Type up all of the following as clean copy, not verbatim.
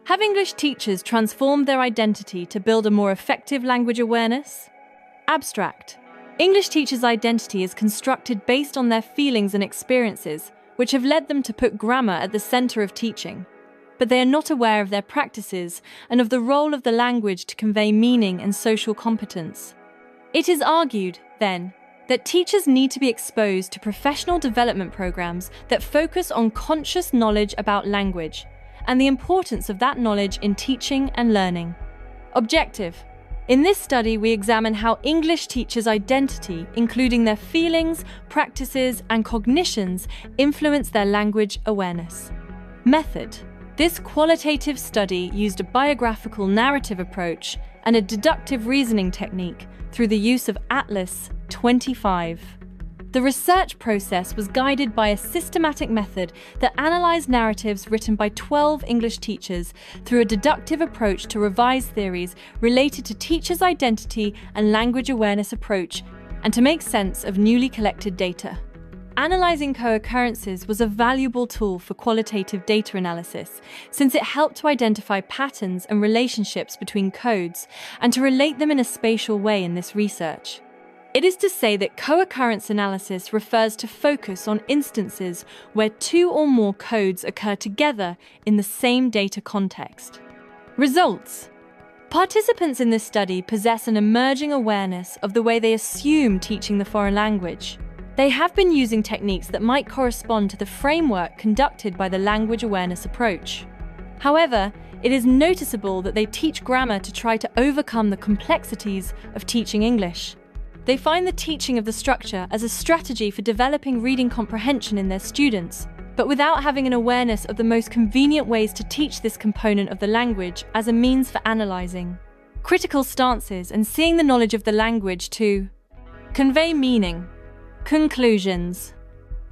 Have English teachers transformed their identity to build a more effective language awareness? Abstract. English teachers' identity is constructed based on their feelings and experiences, which have led them to put grammar at the center of teaching. But they are not aware of their practices and of the role of the language to convey meaning and social competence. It is argued, then, that teachers need to be exposed to professional development programs that focus on conscious knowledge about language and the importance of that knowledge in teaching and learning. Objective. In this study, we examine how English teachers' identity, including their feelings, practices, and cognitions, influence their language awareness. Method. This qualitative study used a biographical narrative approach and a deductive reasoning technique through the use of Atlas 25. The research process was guided by a systematic method that analysed narratives written by 12 English teachers through a deductive approach to revise theories related to teachers' identity and language awareness approach, and to make sense of newly collected data. Analysing co-occurrences was a valuable tool for qualitative data analysis, since it helped to identify patterns and relationships between codes and to relate them in a spatial way in this research. It is to say that co-occurrence analysis refers to focus on instances where two or more codes occur together in the same data context. Results. Participants in this study possess an emerging awareness of the way they assume teaching the foreign language. They have been using techniques that might correspond to the framework conducted by the language awareness approach. However, it is noticeable that they teach grammar to try to overcome the complexities of teaching English. They find the teaching of the structure as a strategy for developing reading comprehension in their students, but without having an awareness of the most convenient ways to teach this component of the language as a means for analysing critical stances and seeing the knowledge of the language to convey meaning. Conclusions.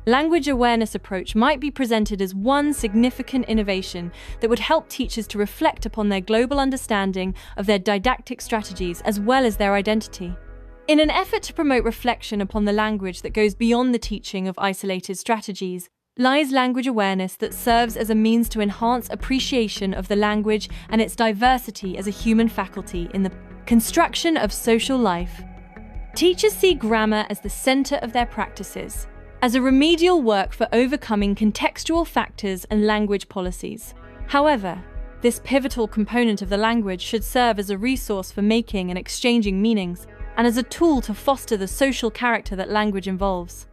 Language awareness approach might be presented as one significant innovation that would help teachers to reflect upon their global understanding of their didactic strategies as well as their identity. In an effort to promote reflection upon the language that goes beyond the teaching of isolated strategies, lies language awareness that serves as a means to enhance appreciation of the language and its diversity as a human faculty in the construction of social life. Teachers see grammar as the center of their practices, as a remedial work for overcoming contextual factors and language policies. However, this pivotal component of the language should serve as a resource for making and exchanging meanings, and as a tool to foster the social character that language involves.